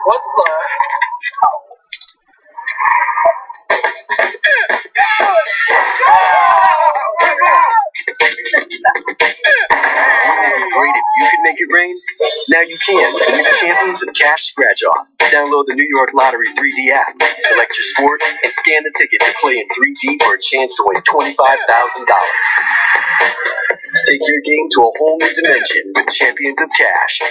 What's blood? Great if you can make it rain. Now you can with the new Champions of Cash Scratch Off. Download the New York Lottery 3D app, select your sport, and scan the ticket to play in 3D for a chance to win $25,000. Take your game to a whole new dimension with Champions of Cash.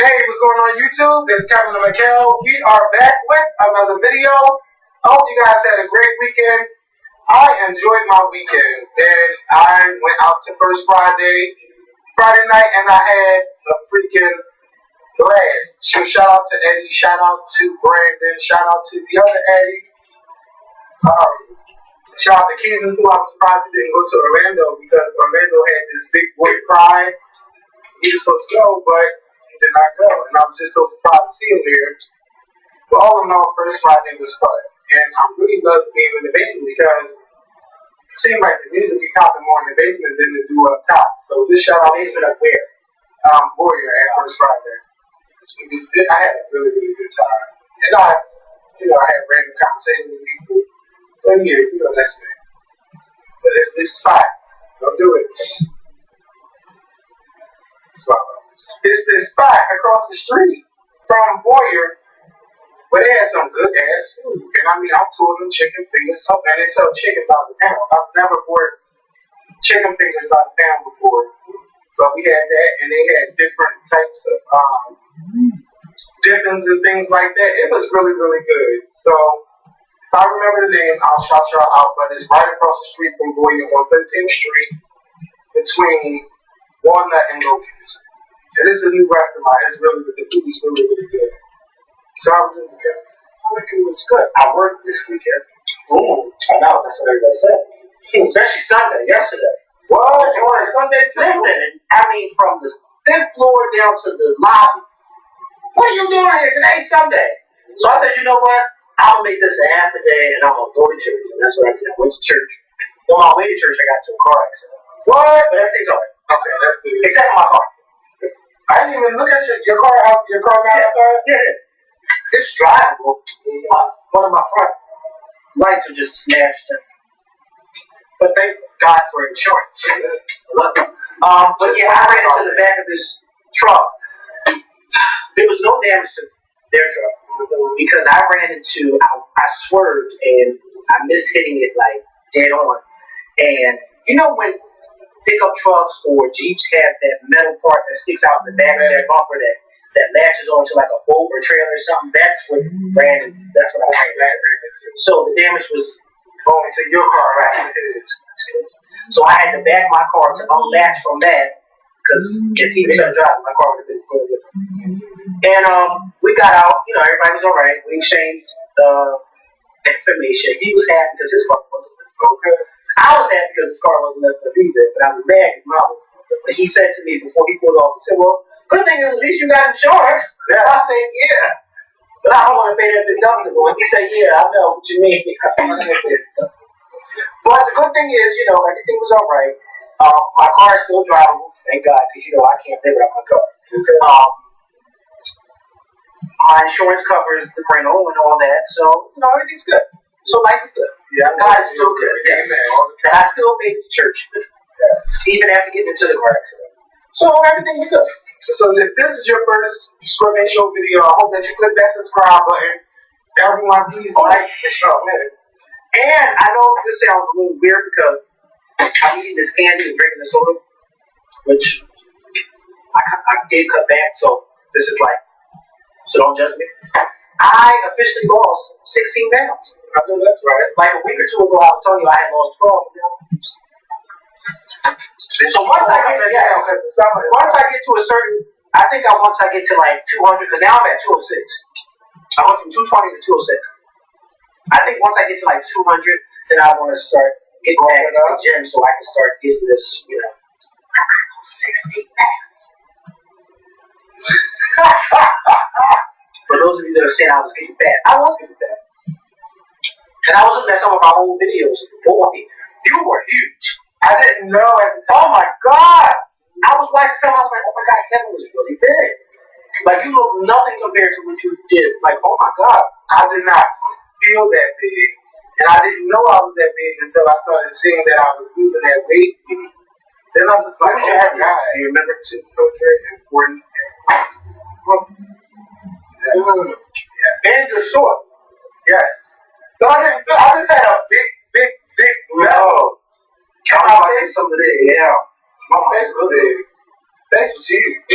Hey, what's going on YouTube? It's Kevin and Mikhail. We are back with another video. I hope you guys had a great weekend. I enjoyed my weekend, and I went out to First Friday night, and I had a freaking blast. So shout out to Eddie, shout out to Brandon, shout out to the other Eddie. Shout out to Keegan, who I'm surprised he didn't go to Orlando because Orlando had this big boy pride. He was supposed to go, but he did not go, and I was just so surprised to see him there. But all in all, First Friday was fun, and I really loved being in the basement because it seemed like the music be popping more in the basement than it do up top. So just shout out basement up where? Warrior at First Friday. I had a really, really good time. And I had random conversations with people. But yeah, that's me. But it's this spot. Don't do it. It's this spot across the street from Warrior where they had some good ass food. And I mean, I told them chicken fingers, and they sell chicken by the pound. I've never bought chicken fingers by the pound before. But we had that, and they had different types of dippings and things like that. It was really, really good. So, if I remember the name, I'll shout y'all out. But it's right across the street from Boyer on 13th Street between Walnut and Locust. And this is a new restaurant. It's really good. The food is really, really good. So I was really good. I think it was good. I worked this weekend. I know. That's what everybody said. Especially Sunday, yesterday. Well, on Sunday too. Listen, I mean, from the 5th floor down to the lobby. What are you doing here? Today's Sunday. So I said, you know what? I'll make this a half a day, and I'm going to go to church. And that's what I did. I went to church. On my way to church, I got into a car accident. What? But everything's all right. Okay, that's good. Except for my car. I didn't even look at your car out. Your car not outside? Yeah, it is. It's drivable. One of my front lights are just smashed in. But thank God for insurance. But yeah, I ran into the back of this truck. There was no damage to their truck because I ran into, I swerved and I missed hitting it like dead on. And you know when pickup trucks or Jeeps have that metal part that sticks out in the back of their bumper that latches onto like a boat or trailer or something, that's what I ran into. So the damage was going to your car, right? So I had to back my car to unlatch from that because if he was trying to drive, my car would have been going with him. And we got out, everybody was alright. We exchanged information. He was happy because his car wasn't so good. I was happy because his car wasn't messed up either, but I was mad because mine was messed up. But he said to me before he pulled off, he said, well, good thing is at least you got insurance. Yeah. I said, yeah. But I don't want to pay that deductible. And he said, yeah, I know what you mean. But the good thing is, everything was all right. My car is still drivable, thank God, because, I can't live without my car. Okay. My insurance covers the rental and all that, so, everything's good. So life is good. Yeah, God is still good. Yes. And I still made it to church, even after getting into the car accident. So everything was good. So if this is your first Scribbing Show video, I hope that you click that subscribe button. Everyone, please like the show, man. And I know this sounds a little weird because I'm eating this candy and drinking this soda, which I did cut back, so this is like, so don't judge me. I officially lost 16 pounds. I know that's right. Like a week or two ago, I was telling you I had lost 12 pounds. So once I get to a certain, I think once I get to like 200, because now I'm at 206. I went from 220 to 206. I think once I get to like 200, then I want to start getting back to the gym so I can start getting this, 16 pounds. For those of you that are saying I was getting fat, I was getting fat. And I was looking at some of my old videos. Boy, you were huge. I didn't know at the time. Oh my God! I was watching some. I was like, oh my God, Kevin was really big. Like you look nothing compared to what you did. Like, oh my God, I did not feel that big, and I didn't know I was that big until I started seeing that I was losing that weight. Then I was just like, oh my God, do you remember 240 pounds. Yes. Yeah. And you're short. Yes. So I just had a big mellow. And my face was big. Yeah. My face was big. Face was huge.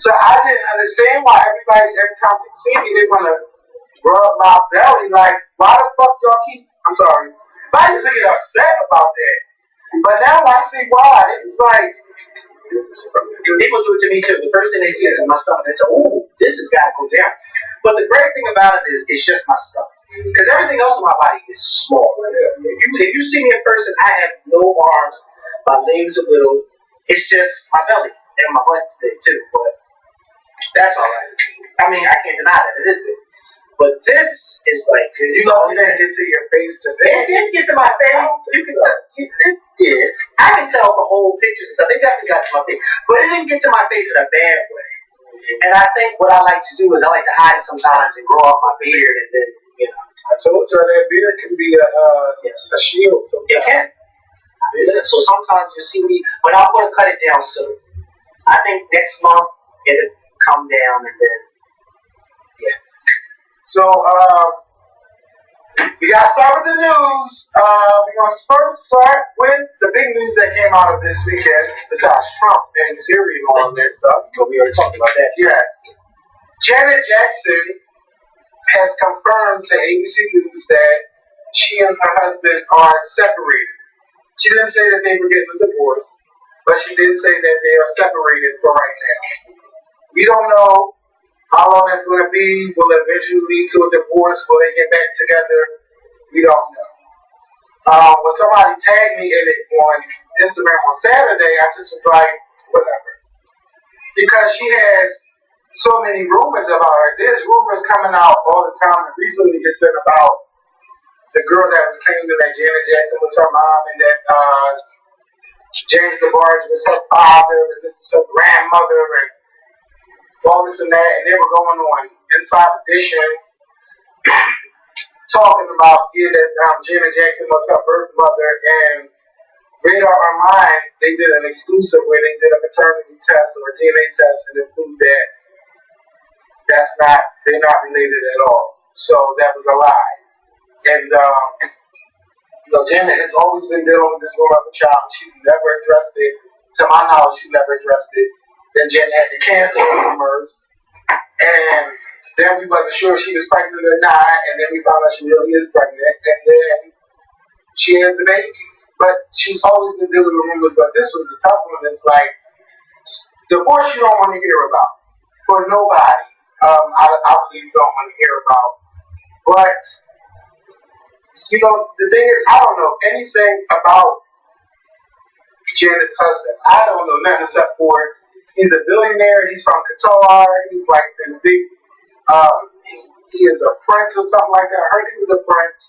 So I didn't understand why every time they see me, they want to rub my belly. Like, why the fuck y'all keep, I'm sorry. But I used to get upset about that. But now I see why. It was like, people do it to me too. The first thing they see is my stomach. They say, "Ooh, this has got to go down." But the great thing about it is, it's just my stomach. Because everything else in my body is small. If you see me in person, I have no arms. My legs are little. It's just my belly and my butt's big too. But that's all right. I mean, I can't deny that it is big. But this is like, you didn't get to your face today. It did get to my face. You can tell. It did. I can tell from old pictures and stuff. It definitely got to my face. But it didn't get to my face in a bad way. And I think what I like to do is I like to hide it sometimes and grow out my beard and then, you know. I told you that beard can be a shield sometimes. It can. Yeah. So sometimes you see me, but I'm going to cut it down soon. I think next month it'll come down and then, yeah. So, we got to start with the news. We're going to first start with the big news that came out of this weekend, besides Trump and Syria and all of that stuff. But we already talked about that. Yes. Janet Jackson has confirmed to ABC News that she and her husband are separated. She didn't say that they were getting a divorce, but she did say that they are separated for right now. We don't know how long that's going to be. Will it eventually lead to a divorce? Will they get back together? We don't know. When somebody tagged me in it on Instagram on Saturday, I just was like, whatever. Because she has so many rumors about her. There's rumors coming out all the time. And recently it's been about the girl that was claiming that Janet Jackson was her mom and that James DeBarge was her father and this is her grandmother and all this and that. And they were going on Inside Edition talking about that Janet Jackson was her birth mother, and Radar Online, they did an exclusive where they did a paternity test or a DNA test and it proved that they're not related at all. So that was a lie. And Janet has always been dealing with this woman of a child. She's never addressed it. To my knowledge, she's never addressed it. Then Janet had the cancer rumors, and then we wasn't sure if she was pregnant or not, and then we found out she really is pregnant, and then she had the babies. But she's always been dealing with rumors, but this was a tough one. It's like, divorce you don't want to hear about. For nobody. I believe you don't want to hear about. But, the thing is, I don't know anything about Janet's husband. I don't know nothing except for he's a billionaire, he's from Qatar, he's like this big, he is a prince or something like that. I heard he was a prince,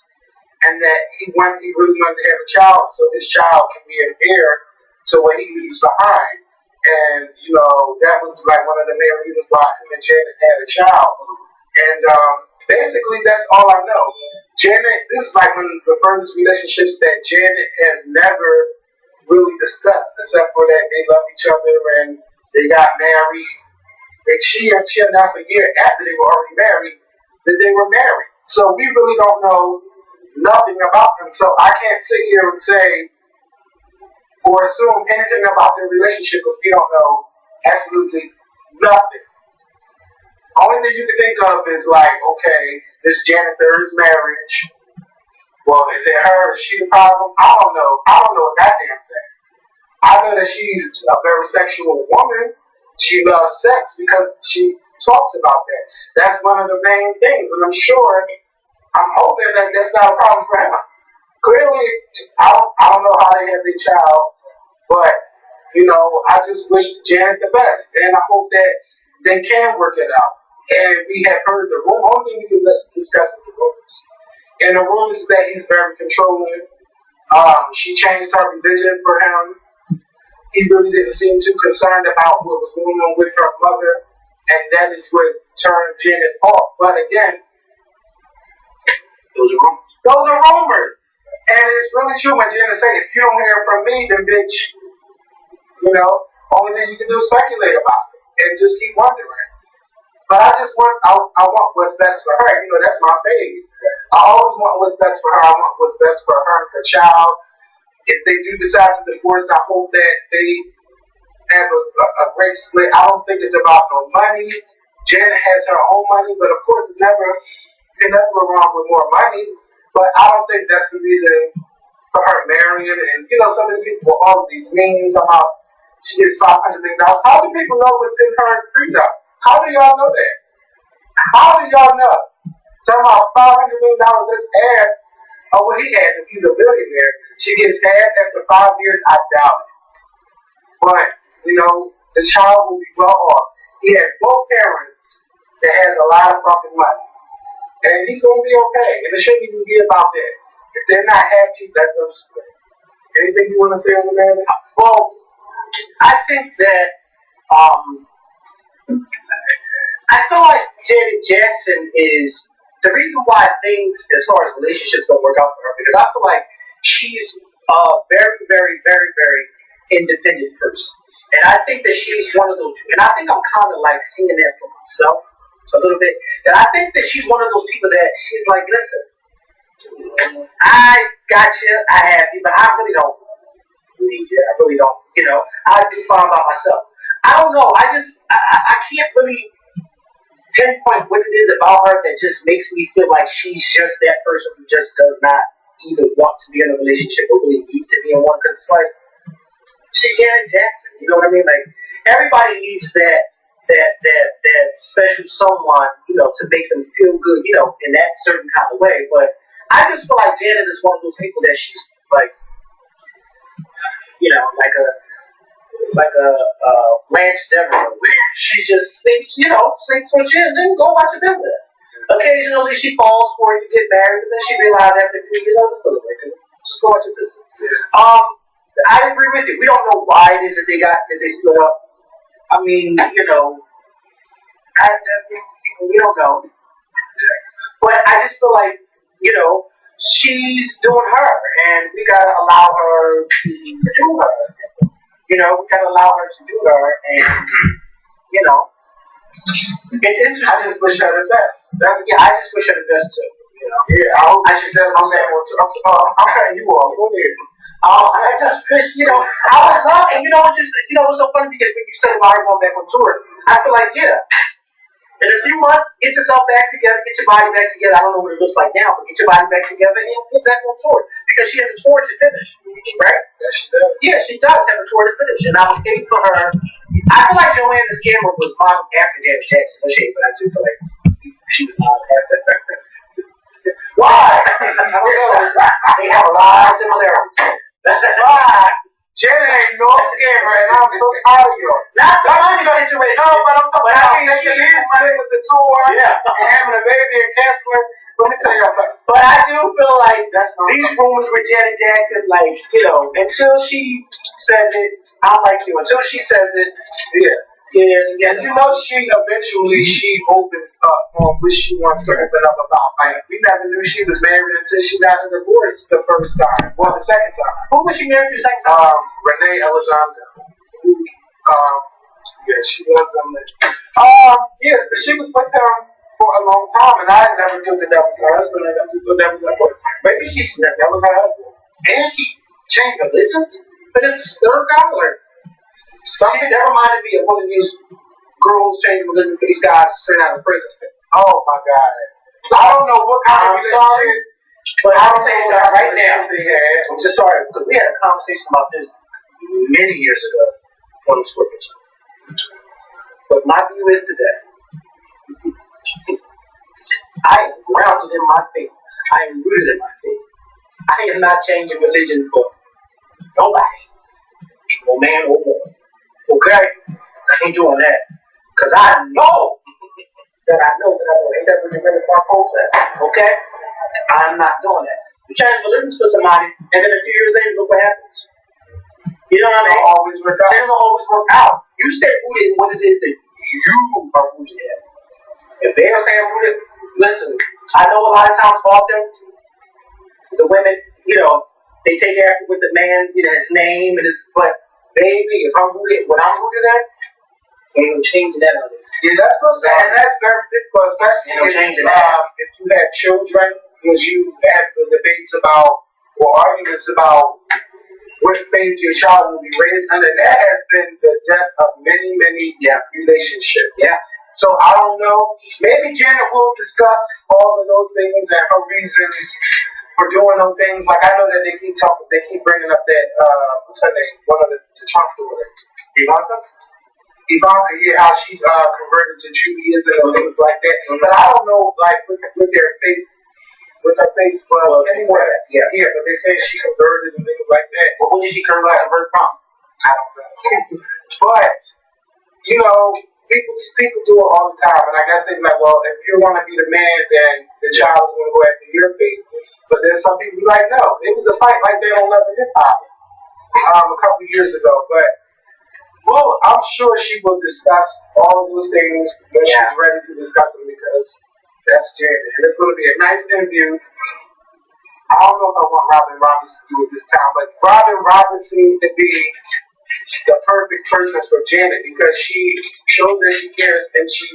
and that he really wanted to have a child, so his child can be an heir to what he leaves behind. And, that was like one of the main reasons why him and Janet had a child. And basically, that's all I know. Janet, this is like one of the first relationships that Janet has never really discussed, except for that they love each other and they got married. And she announced a year after they were already married that they were married. So we really don't know nothing about them. So I can't sit here and say or assume anything about their relationship because we don't know absolutely nothing. Only thing you can think of is like, okay, this is Janet Third's marriage. Well, is it her? Is she the problem? I don't know. I don't know a goddamn thing. I know that she's a very sexual woman. She loves sex because she talks about that. That's one of the main things, and I'm hoping that that's not a problem for him. Clearly, I don't know how they have their child, but I just wish Janet the best, and I hope that they can work it out. And we have heard the rumor. Only thing we can discuss is the rumors. And the rumors is that he's very controlling. She changed her religion for him. He really didn't seem too concerned about what was going on with her mother, and that is what turned Janet off. But again, Those are rumors. those are rumors. And it's really true when Janet say, if you don't hear from me, then bitch, only thing you can do is speculate about it and just keep wondering. But I want what's best for her. That's my baby. I always want what's best for her. I want what's best for her and her child. If they do decide to divorce, I hope that they have a great split. I don't think it's about no money. Janet has her own money, but of course you can never go wrong with more money. But I don't think that's the reason for her marrying. And so many people with all of these memes about she gets $500 million. How do people know what's in her prenup? How do y'all know that? How do y'all know? Talking about $500 million that's add. Oh, well, he has. If he's a billionaire, she gets half after 5 years. I doubt it. But the child will be well off. He has both parents that has a lot of fucking money, and he's gonna be okay. And it shouldn't even be about that. If they're not happy, let them split. Anything you want to say on that? Well, I think that I feel like Janet Jackson is the reason why things, as far as relationships, don't work out for her, because I feel like she's a very, very, very, very independent person. And I think that she's one of those, and I think I'm kind of like seeing that for myself a little bit. And I think that she's one of those people that she's like, listen, I got you, I have you, but I really don't need you. I really don't, I do fine by myself. I don't know. I can't really pinpoint what it is about her that just makes me feel like she's just that person who just does not either want to be in a relationship or really needs to be in one. Because it's like she's Janet Jackson, you know what I mean? Like everybody needs that special someone, to make them feel good, in that certain kind of way. But I just feel like Janet is one of those people that she's like, like a Blanche Devereaux, where she just thinks, thinks legit, and then go about your business. Occasionally she falls for it, you get married, but then she realizes after a few years, this doesn't work. Just go about your business. I agree with you. We don't know why it is that they split up. I mean, we don't know. But I just feel like, she's doing her, and we gotta allow her to do her. We gotta allow her to do her, and it's interesting. I just wish her the best. I just wish her the best too. Yeah, I hope she does on that one too. I'm cutting you off. Go ahead. I just wish, I would love, and what's so funny because when you said about her going back on tour, I feel like, in a few months, get yourself back together, get your body back together. I don't know what it looks like now, but get your body back together and get back on tour. Because she has a tour to finish, right? Yes, she does. Yeah, she does have a tour to finish, and I'm okay for her. I feel like Joanne Scammer was modeled after Janet Jackson, but I do feel like she was modeled after her. Why? They have a lot of similarities. Why? Janet ain't no scammer, and I'm so tired of you. Not the money situation. No, but I'm talking about she is money with the tour and having a baby and canceling. Let me tell you something. But I do feel like these rumors with Janet Jackson, like, until she says it, I don't like you. Until she says it, and she eventually opens up on what she wants to open up about. Like, we never knew she was married until she got a divorce the first time. Well, the second time. Who was she married to the second time? Renee Elizondo. She was yes, but she was with him for a long time, and I never knew that was her husband. I never knew that was her boyfriend. Maybe that was her husband. And he changed religions? But it's third guy, like, something that reminded me of one of these girls changing religion for these guys straight out of prison. Oh my God. I don't know what kind of relationship, but I'm going to tell you something right now. I'm just sorry, because we had a conversation about this many years ago on the scrimmage. But my view is today, I am grounded in my faith. I am rooted in my faith. I am not changing religion for nobody. No man or woman. Okay? I ain't doing that. Because I know that I know. Ain't that what the Rennie Park said? Okay? I'm not doing that. You change religions for somebody, and then a few years later, look what happens. You know what I mean? It always work out. It doesn't always work out. You stay rooted in what it is that you are rooted in. If they are staying rooted, listen, I know a lot of times often the women, they take after with the man, his name and his, but baby, if I'm rooted, what I'm rooted at, ain't no changing that on it. Yeah, that's what I'm saying. And that's very difficult, especially if you have children, because you have the debates about, or arguments about what faith your child will be raised under. That has been the death of many, many relationships. Yeah. So I don't know. Maybe Janet will discuss all of those things and her reasons for doing those things. Like I know that they keep bringing up that what's her name? One of the Trump daughter, Ivanka, yeah, how she converted to Judaism and things like that. But I don't know, like with their faith, with her faith, anywhere. Yeah, but they say she converted and things like that. But who did she convert from? I don't know. But people do it all the time, and I guess they're like, well, if you want to be the man, then the child is going to go after your faith. But then some people be like, no, it was a fight like that on Love and Hip Hop a couple of years ago. But well, I'm sure she will discuss all of those things when she's ready to discuss them, because that's Janet. And it's going to be a nice interview. I don't know if I want Robin Roberts to do it this time, but Robin Roberts seems to be the perfect person for Janet, because she shows that she cares and she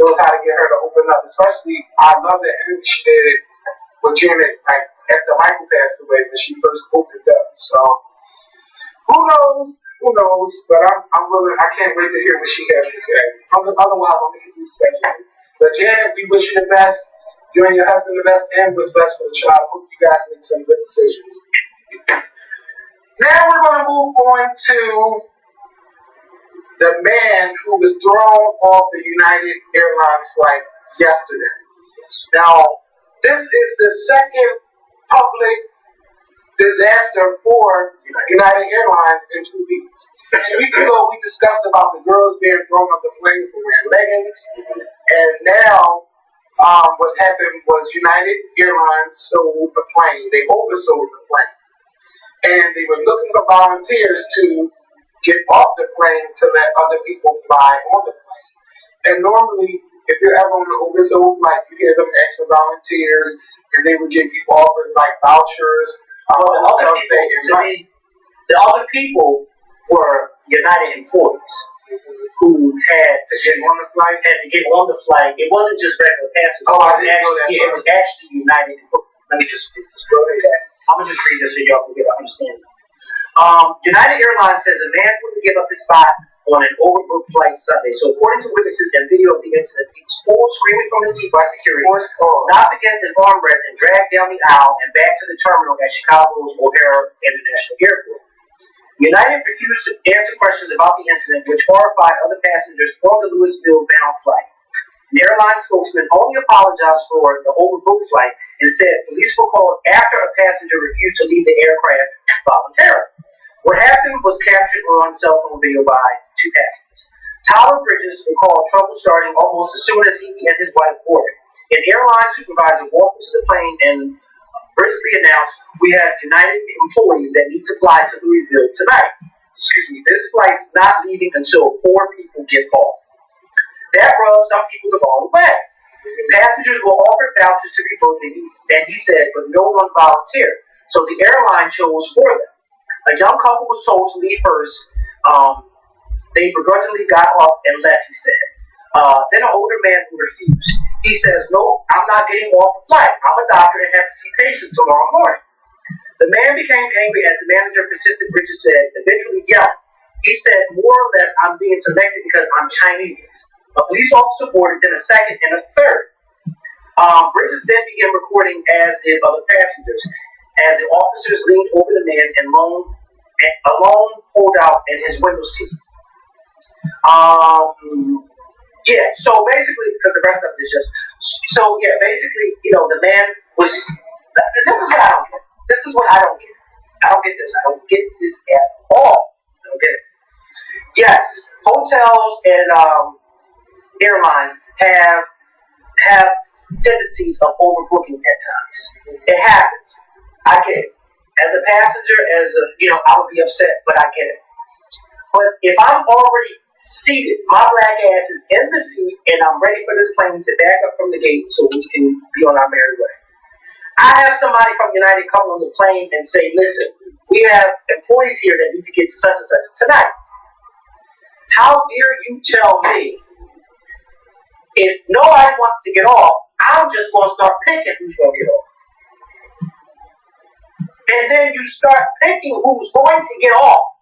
knows how to get her to open up. Especially, I love the interview she did with Janet, like after Michael passed away, when she first opened up. So who knows? But I'm willing. I can't wait to hear what she has to say. Otherwise, I'm going to be speculating. But Janet, we wish you the best. You and your husband the best, and what's best for the child. Hope you guys make some good decisions. Now we're going to move on to the man who was thrown off the United Airlines flight yesterday. Now, this is the second public disaster for United Airlines in 2 weeks. 2 weeks ago, we discussed about the girls being thrown off the plane for wearing leggings, and now what happened was United Airlines sold the plane. They oversold the plane. And they were looking for volunteers to get off the plane to let other people fly on the plane. And normally, if you're ever on an oversold flight, you hear them ask for volunteers, and they would give you offers like vouchers. The other people were United employees who had to get on the flight. It wasn't just regular passengers. Oh, I didn't know that. Yeah, it was actually United employees. Let me just read this. I'm going to just read this so y'all can get an understanding. United Airlines says a man wouldn't give up his spot on an overbooked flight Sunday. So according to witnesses and video of the incident, he was pulled screaming from the seat by security, knocked against an armrest, and dragged down the aisle and back to the terminal at Chicago's O'Hare International Airport. United refused to answer questions about the incident, which horrified other passengers on the Louisville-bound flight. The airline spokesman only apologized for the overbooked flight and said police were called after a passenger refused to leave the aircraft voluntarily. What happened was captured on cell phone video by 2 passengers. Tyler Bridges recalled trouble starting almost as soon as he and his wife boarded. An airline supervisor walked into the plane and briskly announced, "We have United employees that need to fly to Louisville tonight. This flight's not leaving until 4 people get off." That rubbed some people the wrong way. Passengers were offered vouchers to be booked, and he said, but no one volunteered. So the airline chose for them. A young couple was told to leave first. They begrudgingly got off and left, he said. Then an older man who refused. He says, "No, I'm not getting off the flight. I'm a doctor and have to see patients tomorrow morning." The man became angry as the manager persisted, Bridges said, eventually yelling. He said, more or less, "I'm being selected because I'm Chinese." A police officer boarded, then a second and a third. Bridges then began recording, as did other passengers, as the officers leaned over the man and alone pulled out in his window seat. So basically, because the rest of it is just, basically, the man was, this is what I don't get. This is what I don't get. I don't get this. I don't get this at all. I don't get it. Yes, hotels and airlines have tendencies of overbooking at times. It happens. I get it. As a passenger, I would be upset, but I get it. But if I'm already seated, my black ass is in the seat, and I'm ready for this plane to back up from the gate so we can be on our merry way. I have somebody from United come on the plane and say, listen, we have employees here that need to get to such and such tonight. How dare you tell me if nobody wants to get off, I'm just going to start picking who's going to get off. And then you start picking who's going to get off.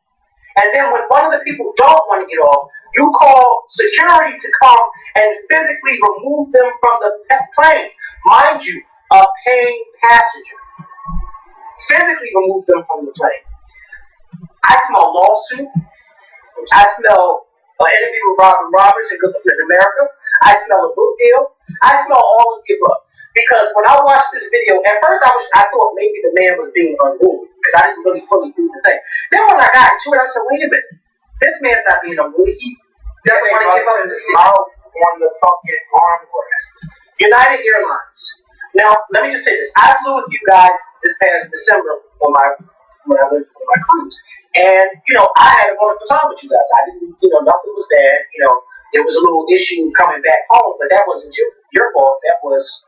And then when one of the people don't want to get off, you call security to come and physically remove them from the plane. Mind you, a paying passenger. Physically remove them from the plane. I smell lawsuit. I smell an interview with Robin Roberts in Good Morning America. I smell a book deal. I smell all of the above. Because when I watched this video, at first I thought maybe the man was being unruly because I didn't really fully read the thing. Then when I got into it, I said, wait a minute. This man's not being unruly. He doesn't want to give up his mouth on the fucking armrest. United Airlines. Now, let me just say this. I flew with you guys this past December when I went on my cruise. And, I had a wonderful time with you guys. I didn't, nothing was bad. There was a little issue coming back home, but that wasn't your fault. That was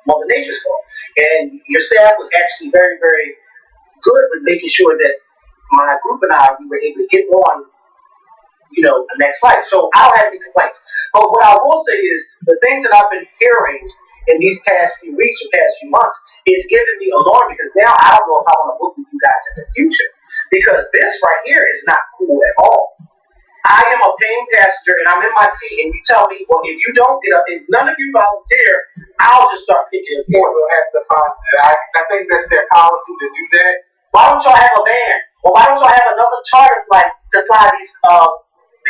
Mother Nature's fault. And your staff was actually very, very good with making sure that my group and we were able to get on, the next flight. So I don't have any complaints. But what I will say is the things that I've been hearing in these past few weeks or past few months is giving me alarm because now I don't know if I want to book with you guys in the future. Because this right here is not cool at all. I am a paying passenger and I'm in my seat and you tell me, well, if you don't get up, if none of you volunteer, I'll just start picking it for you. We'll have to find I think that's their policy to do that. Why don't y'all have a van? Or why don't y'all have another charter flight to fly these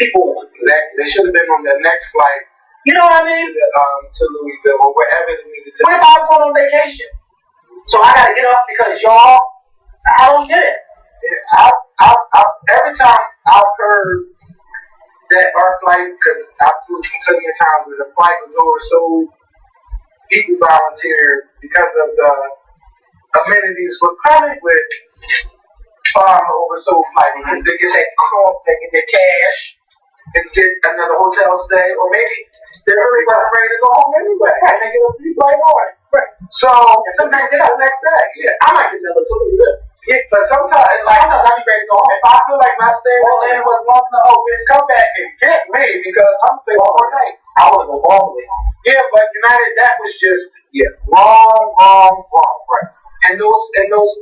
people on? Exactly. They should have been on the next flight. You know what I mean? To Louisville or wherever they needed to. What if I'm going on vacation? So I gotta get up because y'all, I don't get it. Yeah, every time I've heard that our flight, because I flew plenty of times where the flight was oversold, people volunteered because of the amenities were coming with oversold flight because they get that call, they get their cash, and get another hotel stay, or maybe they're already ready to go home anyway, and they get a free flight on. Right. So, and sometimes they got the next day. Yeah, I might get another two. Yeah, but sometimes I be ready to go home. If I feel like my stay in Atlanta was long enough, bitch, come back and get me because I'm staying one more night. I want to go all the way home. Yeah, but United, that was just wrong. Right. And those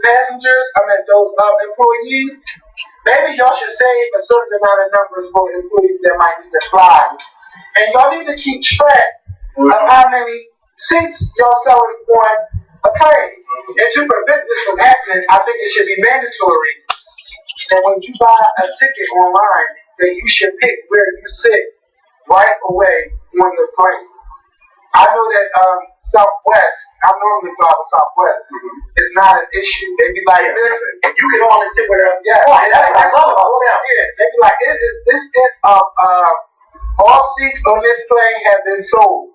passengers, those employees, maybe y'all should save a certain amount of numbers for employees that might need to fly, and y'all need to keep track of how many seats y'all selling on a plane. And to prevent this from happening, I think it should be mandatory that when you buy a ticket online, that you should pick where you sit right away on the plane. I know that Southwest, I normally fly with Southwest, it's not an issue. They be like, listen, you can only sit wherever. Yeah, that's what I thought about. Yeah, they be like, all seats on this plane have been sold.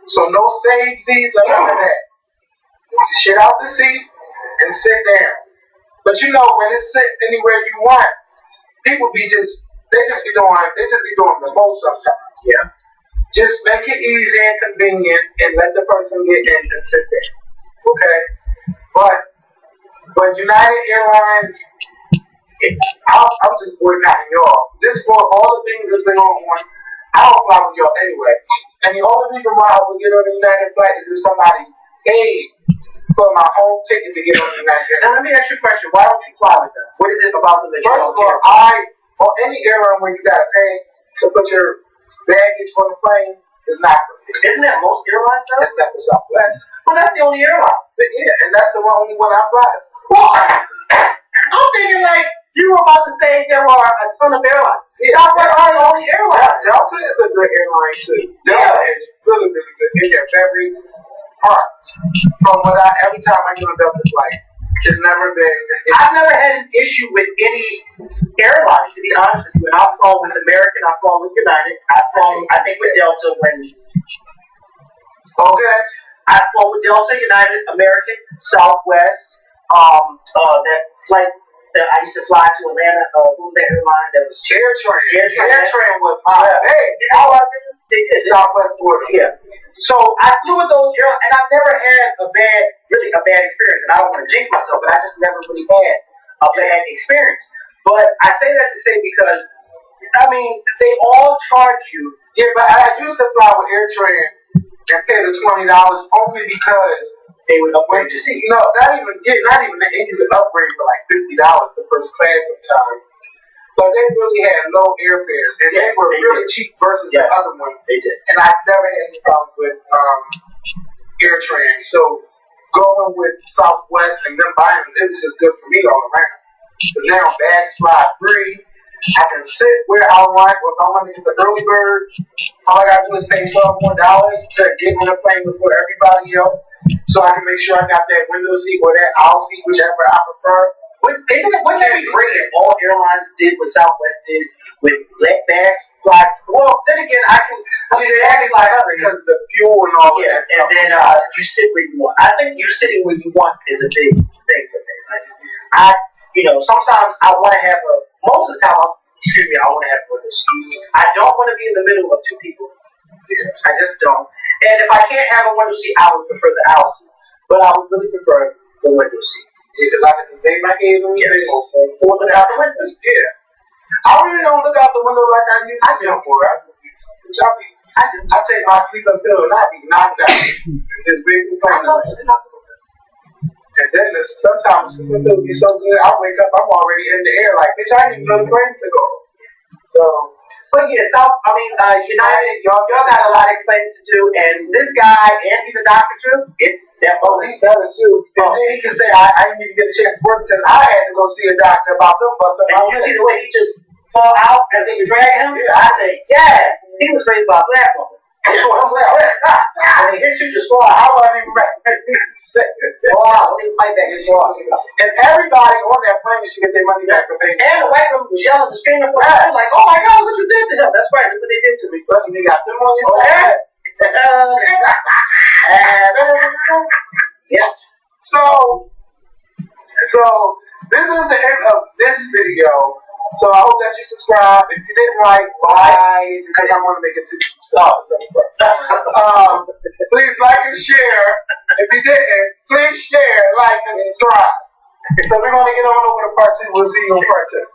So no saved seats or none of that. You shit out the seat and sit down. But when it's sit anywhere you want, people they just be doing the most sometimes. Yeah. Just make it easy and convenient and let the person get in and sit there. Okay? But United Airlines, I'm just boycotting y'all. This for all the things that's been on, I don't fly with y'all anyway. And the only reason why I would get on a United flight is if somebody paid for my whole ticket to get on the United Airlines. Now let me ask you a question. Why don't you fly with them? What is it about them that you don't care? First of all, on any airline where you gotta pay to put your baggage on the plane is not for me. Isn't that most airlines though? Except for Southwest. Well, that's the only airline. But yeah, and that's the only one I fly. Well, I'm thinking like you were about to say there are a ton of airlines. Yeah, Southwest are the only airline. Delta is a good airline too. Delta is really, really good. And they're very part. From every time I get on Delta flight, it's never been. I've never had an issue with any airline, to be honest with you. And I've flown with American, I've flown with United, I've flown, I think, with Delta when. Okay. flown with Delta, United, American, Southwest. That flight that I used to fly to Atlanta. Who was that airline? That was Air Train. Air Train was my thing. All our business, they did Southwest Florida. Yeah. So I flew with those airlines, and I've never had really a bad experience. And I don't want to jinx myself, but I just never really had a bad experience. But I say that to say because, I mean, they all charge you. Yeah, but I used to fly with Air Train and pay the $20 only because they would upgrade your seat. No, not even that. And you could upgrade for like $50 to first class sometimes. But they really had low airfares, and they were really cheap versus the other ones. They did. And I never had any problems with Air Train. So going with Southwest and them buying them, it was just good for me all around. Because now bags fly free. I can sit where I want. If I want to get the early bird, all I gotta do is pay $12 more to get on the plane before everybody else, so I can make sure I got that window seat or that aisle seat, whichever I prefer. Wouldn't it be great if all airlines did what Southwest did with let bags fly? Well, then again, I can actually fly up because of the fuel and all that. And then you sit where you want. I think you sitting where you want is a big thing for me. Like, sometimes I want to have most of the time, I want to have window seat. I don't want to be in the middle of two people. I just don't. And if I can't have a window seat, I would prefer the aisle seat. But I would really prefer the window seat. Yeah, because I can just lay my head on the table or look out the window. Yeah. I really don't look out the window like I used to before. I take my sleeping pill and I be knocked out. This big phone. And then sometimes the sleeping pill be so good, I wake up, I'm already in the air. Like, bitch, I didn't even know the plane to go. So, but yeah, United, y'all got a lot of explaining to do, and this guy, and he's a doctor too. He's better too. And then he can say, I didn't even get a chance to work because I had to go see a doctor about them busting my head. And you see the way he just fall out as they were dragging him? Yeah. I said, yeah, he was raised by a black woman. That's what I'm saying. When he hits you, just fall out. How about even back? Fall out. Don't even fight back. Just fall out. And everybody on that plane should get their money back for paying. And the white woman was yelling and screaming for him. Like, oh my God, what you did to him? That's right. That's what they did to me. Especially when they got them on your side. Yeah. So this is the end of this video. So I hope that you subscribe. If you didn't like, why? Because I want to make it too. Please like and share. If you didn't, please share, like, and subscribe. So we're going to get on over to part 2. We'll see you on part 2.